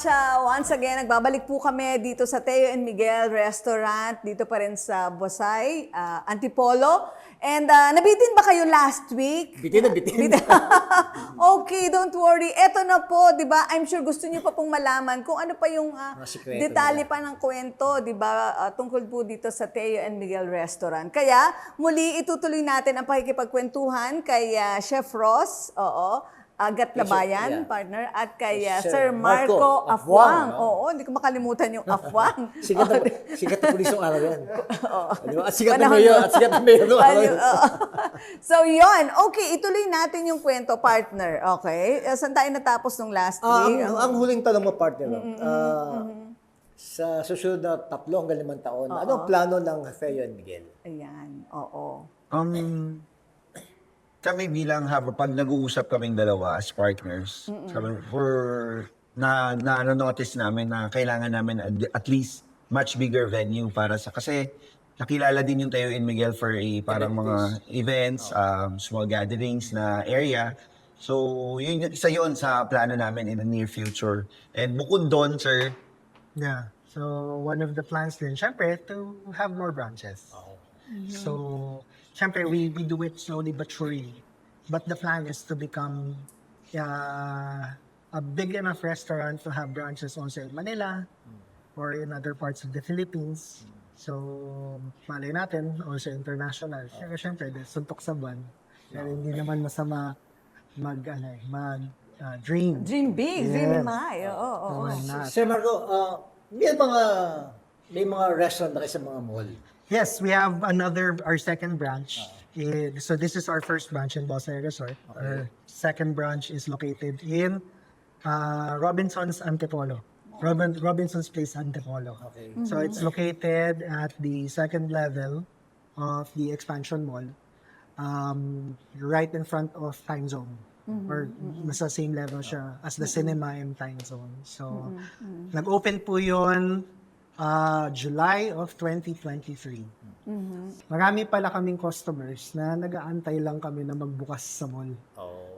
much. Once again, nagbabalik po kami dito sa Teo and Miguel Restaurant, dito pa rin sa Bosay, Antipolo. And nabitin ba kayo last week? Bitin na bitin. Okay, don't worry. Eto na po, di ba? I'm sure gusto niyo pa pong malaman kung ano pa yung sikreto detalye pa ng kwento, di ba? Tungkol po dito sa Teo and Miguel Restaurant. Kaya, muli itutuloy natin ang pakikipagkwentuhan kay Chef Ross, Agat Labayan, Yeah. partner, at kay Sir Sir Marco Marco Afwang. Afwang, Oo, hindi ko makalimutan yung Afwang. Sikat na pulis yung araw yan. Di ba? At sikat na Panahon mayor, mo. at sikat na mayor yung araw yan. So, yun. Okay, ituloy natin yung kwento, partner. Okay? Saan tayo natapos nung last week? Ang huling tanong mo, partner, sa susunod na 3 hanggang 5 taon, ano ang plano ng Theo and Miguel? Ayan, oo. Kami bilang pag nag-uusap kaming dalawa as partners, na-notice namin na kailangan namin at least much bigger venue para kasi nakilala din yung Teo and Miguel for parang mga events, small gatherings na area. So, isa yun sa plano namin in the near future. And bukod doon, sir, Yeah. So, one of the plans din, syempre, to have more branches. So, syempre, we do it slowly but surely. But the plan is to become a big enough restaurant to have branches also in Manila or in other parts of the Philippines. So, malay natin, also international. Pero syempre, suntok sa buwan. Pero hindi naman masama dream. Dream big, dream high. Oo. Why not? Sir Marco, may mga restaurant na kayo sa mga mall. Yes, we have our second branch. So this is our first branch in Bosay Resort. Our second branch is located in Robinson's Antipolo. Robinson's Place Antipolo. Okay. So it's located at the second level of the expansion mall, right in front of Time Zone. Or nasa same level siya as the cinema and Time Zone. So nag-open po yun July of 2023. Marami pala kaming customers na nag-aantay lang kami na magbukas sa mall.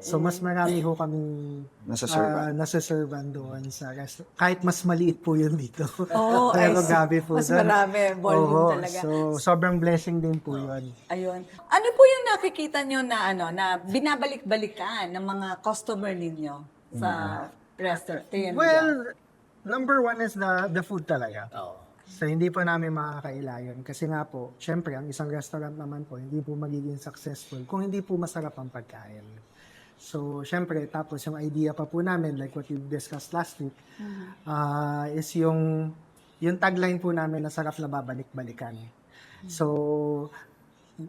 So mas marami ho kaming nasa-servan doon sa restaurant. Kahit mas maliit po yun dito. Oh, Pero I see. grabe po Mas doon. marami, volume talaga. So sobrang blessing din po yun. Ayun. Ano po yung nakikita nyo na binabalik-balikan ng mga customer ninyo sa restaurant? Teo and Miguel? Well, number one is the food talaga. Oo. So, hindi po namin makakaila yun. Kasi nga po, syempre, ang isang restaurant naman po, hindi po magiging successful kung hindi po masarap ang pagkain. So, syempre, tapos yung idea pa po namin, like what we discussed last week, is yung tagline po namin na sarap na babalik-balikan. So,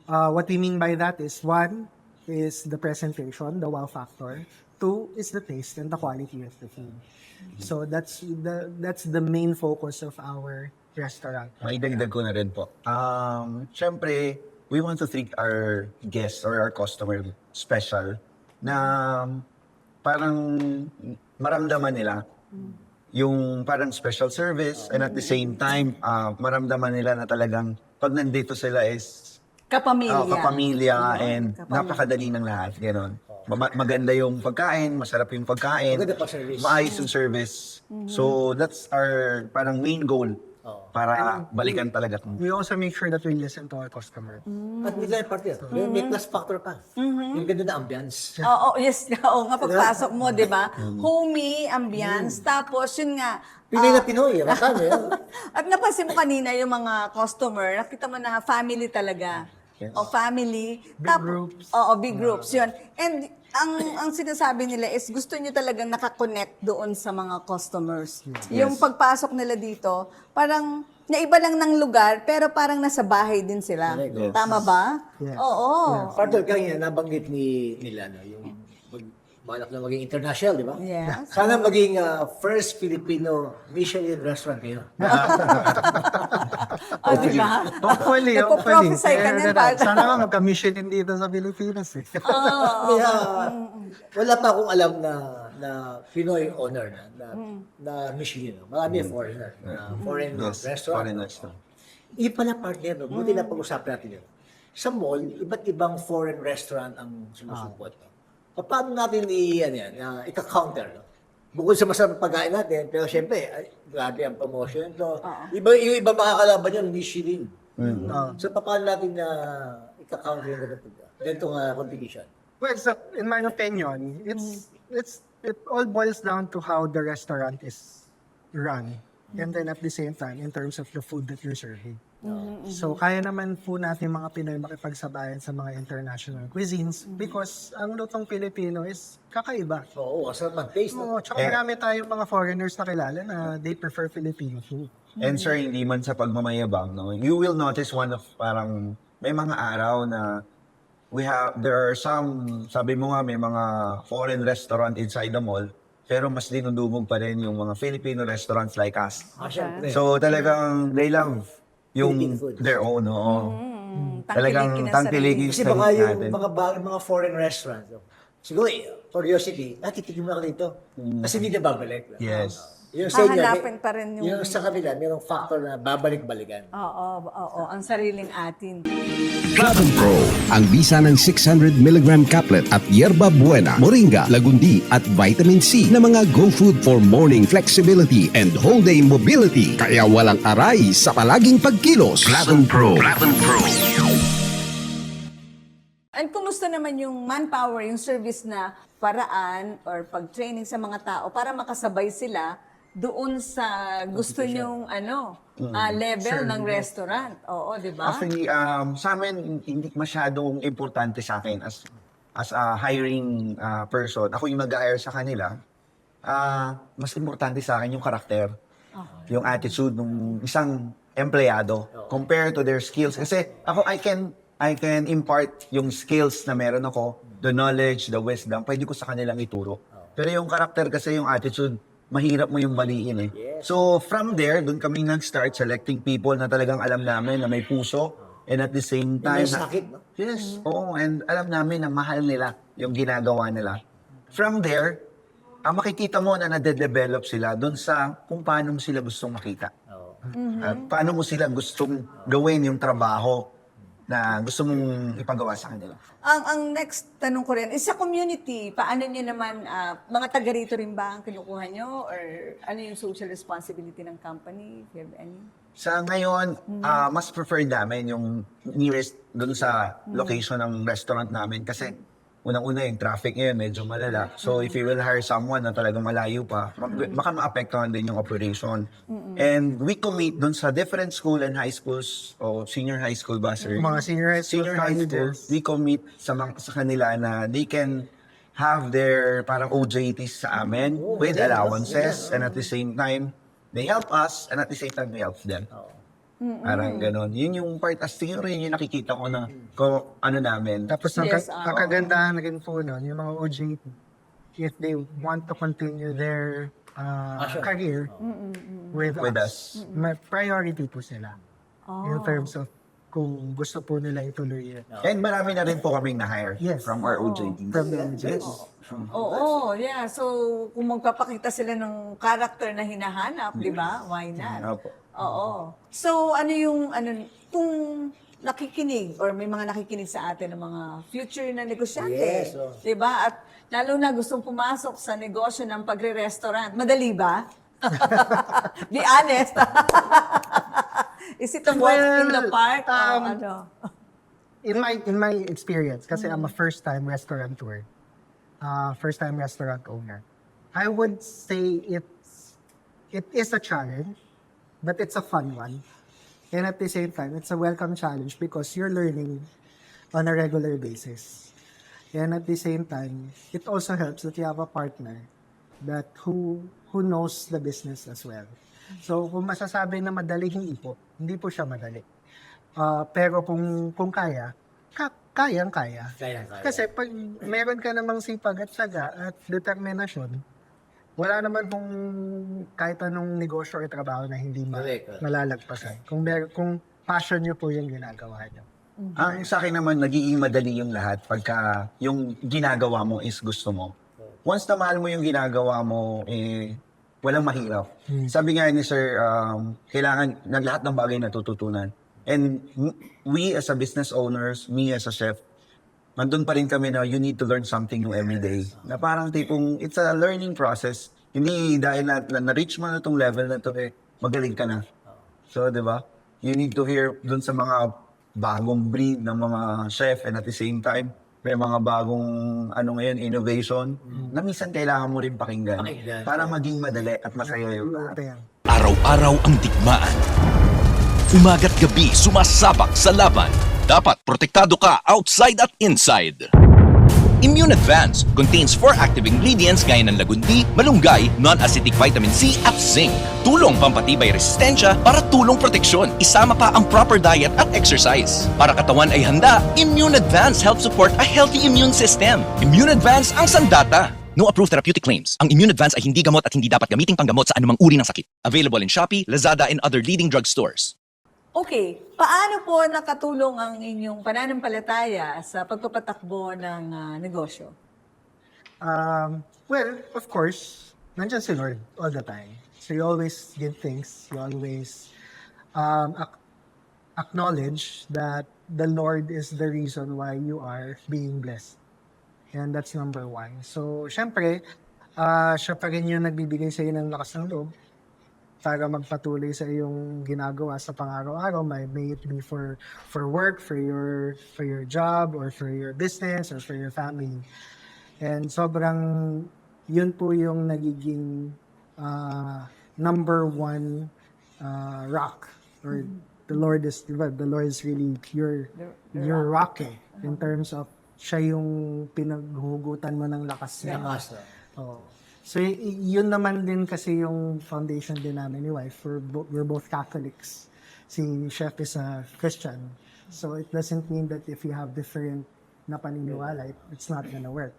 what we mean by that is, 1 is the presentation, the wow factor. 2 is the taste and the quality of the food. So, that's the main focus of our restaurant. maidagdag ko na rin po. Siyempre, we want to treat our guests or our customer special na parang maramdaman nila yung parang special service and at the same time, maramdaman nila na talagang pag nandito sila is Kapamilya. kapamilya and Kapamilya. napakadali ng lahat. Ganon. Maganda yung pagkain, masarap yung pagkain, Maganda pa service. maayos yung service. So that's our parang main goal para balikan talaga. We also make sure that we listen to our customer. At may partner, may class factor pa. Yung ganda na ambience. Oo, yes. Oo nga, pagpasok mo, di ba? Homey, ambience. Tapos, yun nga. Pinoy na Pinoy, makano yan. At napansin mo kanina yung mga customer, nakita mo na family talaga. O family. Groups. Oo, big groups. Yun. And ang sinasabi nila is gusto nyo talagang nakakonect doon sa mga customers. Yung pagpasok nila dito, parang naiba lang ng lugar, pero parang nasa bahay din sila. Correct. Tama ba? Yes. Oo. Partner, kaya nabanggit nila, no, yung balak na maging international, di ba? Yes. Sana maging first Filipino Michelin restaurant kayo. O, di ba? Hopefully, Nagpo-prophesy ka Kaya niyan, na- partner. Sana nga magka-Michelin dito sa Pilipinas eh. Kaya, wala pa akong alam na Pinoy owner na Michelin. No? Marami foreigner, foreign restaurant. Foreigners. Iba pala partner, no? Buti na pag-usapan natin yun. Sa mall, iba't ibang foreign restaurant ang sumusupot. Paano natin ika-counter? No? bukod sa masarap pagkain natin, pero syempre, ay, grabe ang promotion to. Yung iba makakalaban yun, Michelin. So, paano natin na ika-counter yung ganitong competition? Well, so, in my opinion, it all boils down to how the restaurant is run. And then at the same time, in terms of the food that you're serving. So, kaya naman po natin mga Pinoy makipagsabayan sa mga international cuisines because ang lutong Pilipino is kakaiba. Oo, masarap mag-taste. No? Oo, tsaka marami tayong mga foreigners na kilala na they prefer Filipino food. And sir, hindi man sa pagmamayabang, no? You will notice one of parang may mga araw na there are some, sabi mo nga, may mga foreign restaurant inside the mall, pero mas dinudumog pa rin yung mga Filipino restaurants like us. Syempre. So talagang they love yung Philippine food. their own, oo. Talagang Tangkilikin na tangkiligin Kasi sa baka yung natin. mga foreign restaurants, siguro, curiosity, titignan mo ako dito. Kasi hindi na babalik. Yes. Yung sa inyo, Hahanapin pa rin yung... yung sa kanila, mayroong factor na babalik-balikan. Oo, ang sariling atin. Platinum Pro, ang bisa ng 600 mg caplet at yerba buena, moringa, lagundi at vitamin C na mga go food for morning flexibility and whole day mobility. Kaya walang aray sa palaging pagkilos. Platinum Pro. Platinum Pro. And kumusta naman yung manpower, yung service na paraan or pag-training sa mga tao para makasabay sila doon sa gusto nyong level ng restaurant. Oo, di ba? Actually, sa amin, hindi masyadong importante sa akin as a hiring person. Ako yung nag-hire sa kanila. Mas importante sa akin yung karakter, yung attitude ng isang empleyado compared to their skills. Kasi ako, I can impart yung skills na meron ako, the knowledge, the wisdom, pwede ko sa kanilang ituro. Pero yung karakter kasi, yung attitude, mahirap mo yung baliin eh. So from there, doon kami nag-start selecting people na talagang alam namin na may puso and at the same time... May sakit, no? Yes, oo. And alam namin na mahal nila yung ginagawa nila. From there, makikita mo na nade-develop sila doon sa kung paano mo sila gustong makita. At paano mo sila gustong gawin yung trabaho na gusto mong ipagawa sa kanila. Ang next tanong ko rin, is sa community, paano nyo naman, mga taga rito rin ba ang kinukuha nyo? Or ano yung social responsibility ng company? If you have any? Sa ngayon, mas preferred namin yung nearest doon sa location ng restaurant namin kasi unang-una yung traffic ngayon medyo malala. So if you will hire someone na talagang malayo pa, baka maapektuhan din yung operation. And we commit doon sa different school and high schools o senior high school ba, sir? Mga senior high school Senior high school, colleges. we commit sa kanila na they can have their parang OJTs sa amin with allowances and at the same time, they help us and at the same time, we help them. Parang ganon. Yun yung part, as siguro yun yung nakikita ko na kung ano namin. Tapos ang Yes, ang kagandahan rin po nun, yung mga OJT, if they want to continue their career with us, may priority po sila in terms of kung gusto po nila ituloy yun. And marami na rin po kaming na-hire Yes. from our OJTs. From the OJT. Oo, yeah. So, kung magpapakita sila ng character na hinahanap, di ba? Why not? Opo. Oo. So, kung nakikinig or may mga nakikinig sa atin ng mga future na negosyante, Yes, oh. di ba? At lalo na gustong pumasok sa negosyo ng pagre-restaurant. Madali ba? Be honest. Is it a walk in the park? O ano? In my experience, kasi I'm a first-time restaurateur, first-time restaurant owner, I would say it is a challenge, but it's a fun one. And at the same time, it's a welcome challenge because you're learning on a regular basis. And at the same time, it also helps that you have a partner that who knows the business as well. So, kung masasabi na madali, hindi po siya madali. Pero kung kaya, kayang-kaya. Kaya. Kasi pag meron ka namang sipag at syaga at determinasyon, wala naman pong kahit anong negosyo o trabaho na hindi Correct. malalagpasan. Kung passion nyo po yung ginagawa nyo. Ang sa akin naman, nagiging madali yung lahat pagka yung ginagawa mo is gusto mo. Once na mahal mo yung ginagawa mo, walang mahirap. Sabi nga ni Sir, kailangan ng lahat ng bagay natututunan. And we as a business owners, me as a chef, nandun pa rin kami na you need to learn something new every day. Na parang tipong, it's a learning process. Hindi dahil na-reach mo na itong level na to magaling ka na. So, di ba? You need to hear dun sa mga bagong breed ng mga chef and at the same time, may mga bagong innovation na minsan kailangan mo rin pakinggan para maging madali at masaya yung lahat. Ayan. Araw-araw ang digmaan. Umaga't gabi sumasabak sa laban. Dapat protektado ka outside at inside. Immune Advance contains 4 active ingredients gaya ng lagundi, malunggay, non-acidic vitamin C at zinc. Tulong pampatibay resistensya para tulong proteksyon. Isama pa ang proper diet at exercise. Para katawan ay handa, Immune Advance helps support a healthy immune system. Immune Advance ang sandata. No approved therapeutic claims. Ang Immune Advance ay hindi gamot at hindi dapat gamiting panggamot sa anumang uri ng sakit. Available in Shopee, Lazada, and other leading drugstores. Okay, paano po nakatulong ang inyong pananampalataya sa pagpapatakbo ng negosyo? Well, of course, nandyan si Lord all the time. So you always give thanks. You always acknowledge that the Lord is the reason why you are being blessed. And that's number 1. So, syempre, siya pa rin yung nagbibigay sa iyo ng lakas ng loob para magpatuloy sa iyong ginagawa sa pang-araw-araw, may it be for work, for your job, or for your business, or for your family. And sobrang yun po yung nagiging number 1 rock. Or the Lord is really your rock in terms of siya yung pinaghuhugutan mo ng lakas niya. Oh. So, yun naman din kasi yung foundation din namin ni wife. We're both Catholics. Si Chef is a Christian. So, it doesn't mean that if you have different na paniniwala, it's not gonna work.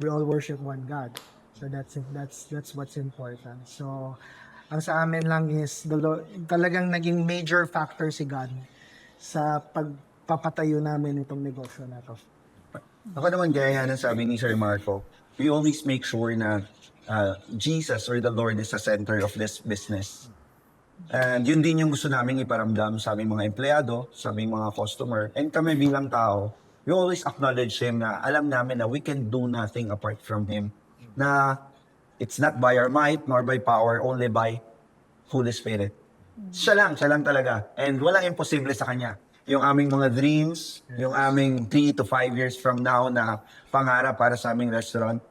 We all worship one God. So, that's what's important. So, ang sa amin lang is, talagang naging major factor si God sa pagpapatayo namin itong negosyo na to. Ako naman, gaya ng sabi ni Sir Marco, we always make sure na Jesus or the Lord is the center of this business. And yun din yung gusto namin iparamdam sa aming mga empleyado, sa aming mga customer. And kami bilang tao, we always acknowledge Him na alam namin na we can do nothing apart from Him. Na it's not by our might nor by power, only by Holy Spirit. Siya lang talaga. And walang imposible sa Kanya. Yung aming mga dreams, yung aming 3 to 5 years from now na pangarap para sa aming restaurant,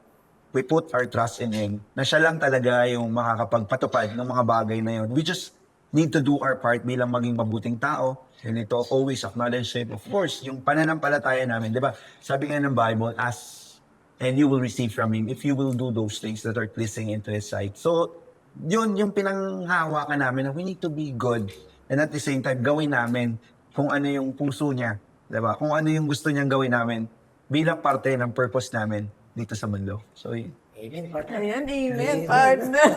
we put our trust in Him. Na siya lang talaga yung makakapagpatupad ng mga bagay na yun. We just need to do our part bilang maging mabuting tao. And ito, always acknowledge Him. Of course, yung pananampalataya namin, di ba? Sabi nga ng Bible, ask and you will receive from Him if you will do those things that are pleasing into His sight. So, yun yung pinanghawakan namin na we need to be good. And at the same time, gawin namin kung ano yung puso niya. Di ba? Kung ano yung gusto niyang gawin namin bilang parte ng purpose namin dito sa mundo. So, Amen, partner. Ayan, amen, partner.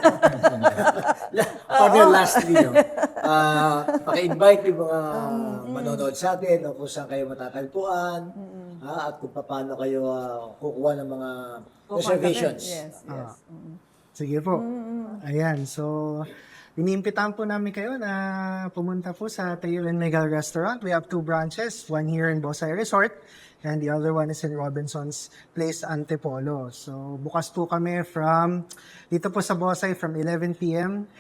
Partner, lastly, paki-invite yung mga manonood sa atin o kung saan kayo matatagpuan at kung paano kayo kukuha ng mga reservations. Yes. Sige po. Ayan, so iniimbitahan po namin kayo na pumunta po sa Tayo and Miguel Restaurant. We have 2 branches, one here in Bosay Resort and the other one is in Robinson's Place, Antipolo. So bukas po kami dito po sa Bosay from 11 a.m.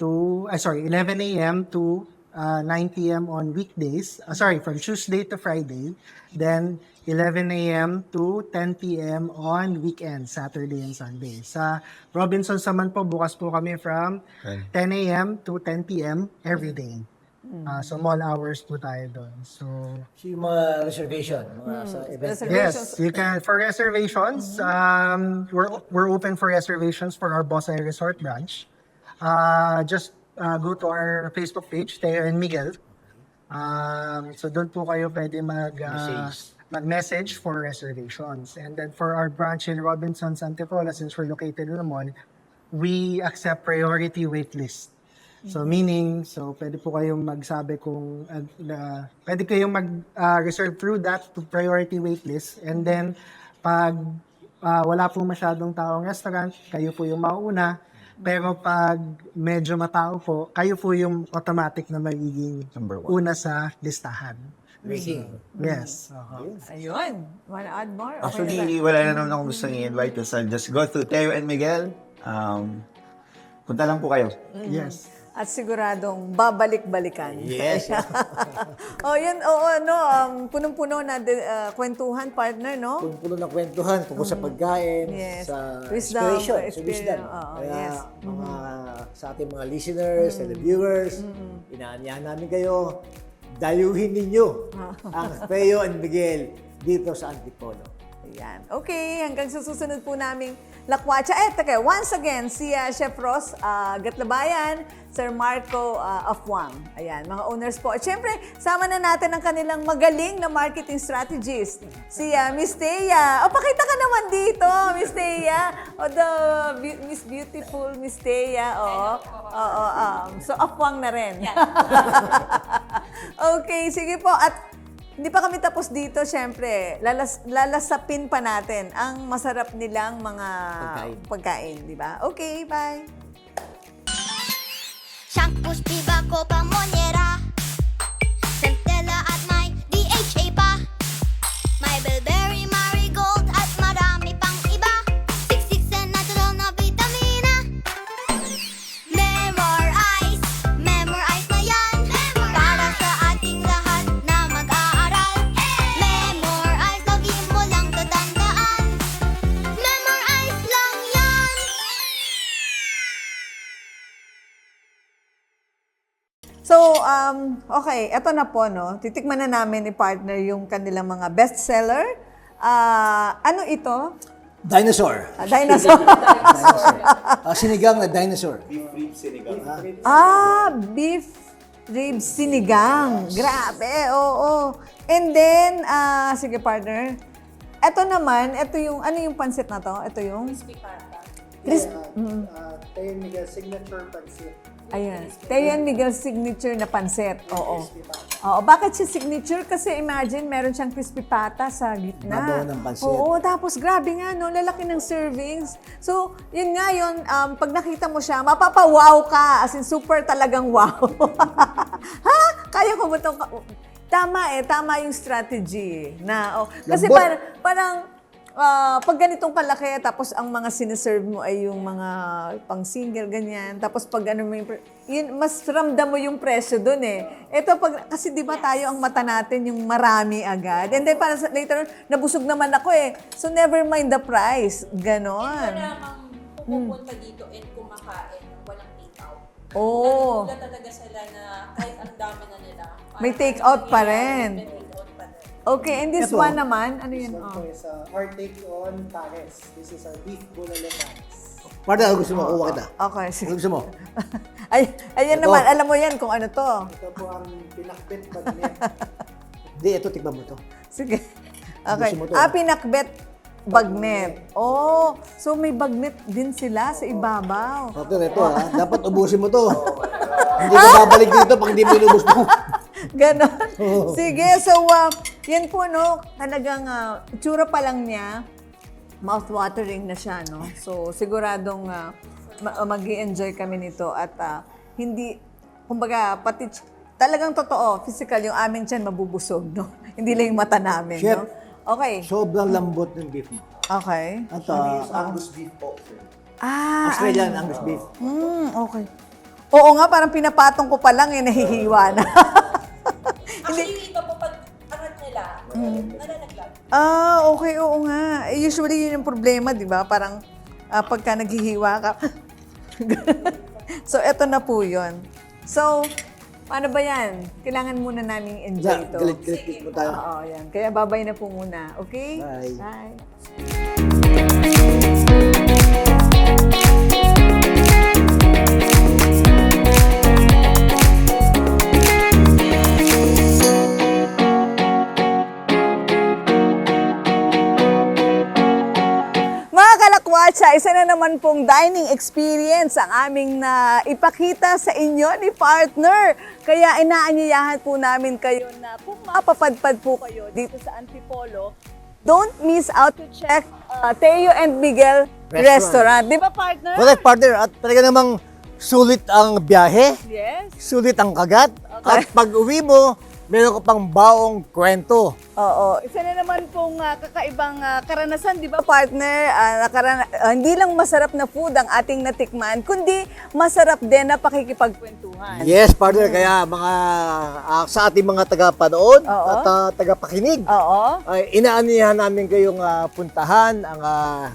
to 11 a.m. to 9 p.m. on weekdays. From Tuesday to Friday. Then 11 a.m. to 10 p.m. on weekends, Saturday and Sunday. Sa Robinson's naman po, bukas po kami from 10 a.m. to 10 p.m. every day. So mall hours po tayo doon. So Yung mga reservation, mga sa event. yes, you can for reservations. We're open for reservations for our Bosay Resort branch. Just go to our Facebook page, Teo and Miguel. So doon po kayo pwede mag-message for reservations. And then for our branch in Robinson's, Antipolo, since we're located in the mall, we accept priority waitlist. So meaning, pwede po kayong magsabi kung pwede kayong mag-reserve through that to priority waitlist. And then pag wala po masyadong taong restaurant, kayo po yung mauuna. Pero pag medyo matao po, kayo po yung automatic na magiging una sa listahan. Amazing. Yes. Ayun. Wanna add more? Okay actually, wala na naman akong gusto i-invite. So I'll just go to Teo and Miguel. Punta lang po kayo. Yes. At siguradong babalik-balikan. Yes. Oh, yun, punong-puno na kwentuhan, partner, no? Puno ng kwentuhan tungkol sa pagkain, Yes. sa Wisdom, inspiration, sa experience. wisdom. Oo, Kaya yes. sa ating mga listeners and the viewers, inaanyahan namin kayo, dayuhin ninyo ang Teo and Miguel dito sa Antipolo. Ayan. Okay, hanggang sa susunod po naming lakwatsa. Teka, once again, si Chef Ross Gatlabayan, Sir Marco Afwang. Ayan, mga owners po. At syempre, sama na natin ang kanilang magaling na marketing strategist, si Miss Thea. Pakita ka naman dito, Miss Thea. Miss Beautiful Miss Thea. So, Afwang na rin. Okay, sige po. At hindi pa kami tapos dito, syempre, lalasapin pa natin ang masarap nilang mga pagkain, di ba? Okay, bye! Shampoos, Viva, Copa, Monniera, Centella at may DHA pa. May Bilberry, Marigold at marami pang iba. Siksik sa natural na vitamina. Memorize na yan. Para sa ating lahat na mag-aaral. Memorize, lagi mo lang tatandaan. Memorize lang yan. So, okay, eto na po, no? Titikman na namin ni partner yung kanilang mga bestseller. Ano ito? Dinosaur. Dinosaur. Sinigang na dinosaur. Beef ribs sinigang. Grabe, oo. And then, sige partner, eto naman, ito yung, ano yung pansit na to? Ito yung? Teo Miguel signature pansit. Ayan. Teo Miguel signature na pansit. Oo. Oo. Bakit siya signature? Kasi imagine, meron siyang crispy pata sa gitna. Babaw ng pansit. Oo. Tapos grabe nga, no? Lalaki ng servings. So, yun nga yun. Pag nakita mo siya, mapapawaw ka. As in, super talagang wow. Ha? Kaya ko ba itong... Tama tama yung strategy na kasi Lambot. parang pag ganitong kalaki tapos ang mga siniserve mo ay yung mga pang single ganyan tapos pag ano mo yun, mas ramdam mo yung presyo doon Ito kasi 'di ba tayo ang mata natin yung marami agad. And then para later on, nabusog naman ako So never mind the price. Ganon. Namang pupunta dito and kumakain ng walang take-out. Oo. Nagugulat talaga sila na kahit ang dami na nila. May take-out pa rin. May take-out pa rin. Okay, and this Ito. one naman, ano yun? Ito is our take on pares. This is our beef bulalo pares. Partner, ano gusto mo? Kuha kita. Okay, Ano sige. gusto mo? Ayan Ito. naman, alam mo yan kung ano to. Ito po ang pinakbit bagnet. Hindi, ito, tikman mo ito. Sige. Okay. Gusto mo to? Pinakbet bagnet. Oh, so may bagnet din sila sa ibabaw. Partner, ito dapat ubusin mo to. Hindi ka babalik dito pag hindi mo inubos mo. Ganon. Sige, so yan po, no, talagang itsura pa lang niya, mouth-watering na siya, no? So, siguradong mag-i-enjoy kami nito at hindi, kumbaga, pati talagang totoo, physical, yung aming tiyan mabubusog, no? Hindi lang yung mata namin, Chef. no? Okay. Sobrang lambot ng beef mo. Okay. At Angus beef po, sir. Australian Angus beef. Okay. Oo nga, parang pinapatong ko pa lang, nahihiwa na. Actually, yung iba po pag angat nila, nalalaglag. Okay, oo nga. Usually, yun yung problema, di ba? Parang pagka naghihiwa ka. So, eto na po yun. So, paano ba yan? Kailangan muna namin enjoy ito. Galit-galit mo tayo. Oo, yan. Kaya babay na po muna. Okay? Bye. Bye. Mga kalakwatsa, isa na naman pong dining experience ang aming na ipakita sa inyo ni partner. Kaya inaanyayahan po namin kayo na kung mapapadpad po kayo dito sa Antipolo, don't miss out to check Teo and Miguel Restaurant. Di ba, partner? Correct, partner. At talaga namang sulit ang biyahe, Yes. sulit ang kagat. At pag uwi mo, meron ko pang baong kwento. Oo. Isa na naman pong kakaibang karanasan, di ba partner? Hindi lang masarap na food ang ating natikman, kundi masarap din na pakikipagkwentuhan. Yes, partner. Kaya sa ating mga tagapanood Oo. at tagapakinig, Oo. ay inaanihan namin kayong puntahan ang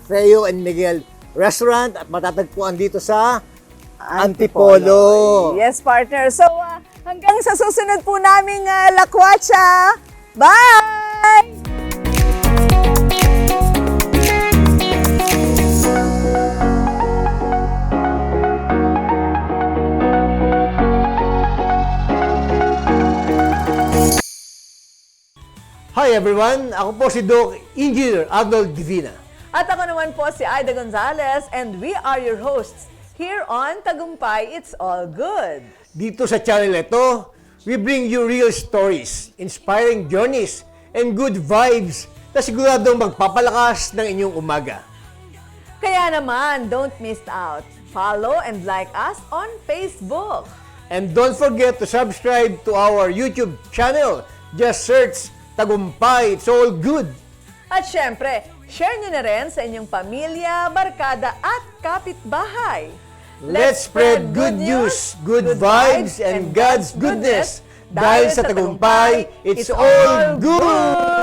Feo and Miguel Restaurant at matatagpuan dito sa Antipolo. Yes, partner. So, hanggang sa susunod po naming lakwatsa. Bye! Hi everyone, ako po si Doc Engineer Arnold Divina. At ako naman po si Aida Gonzalez and we are your hosts here on Tagumpay It's All Good. Dito sa channel ito, we bring you real stories, inspiring journeys, and good vibes na siguradong magpapalakas ng inyong umaga. Kaya naman, don't miss out. Follow and like us on Facebook. And don't forget to subscribe to our YouTube channel. Just search Tagumpay It's All Good. At syempre, share nyo na rin sa inyong pamilya, barkada at kapitbahay. Let's spread good news, good vibes, and God's goodness. Dahil sa Tagumpay, it's all good!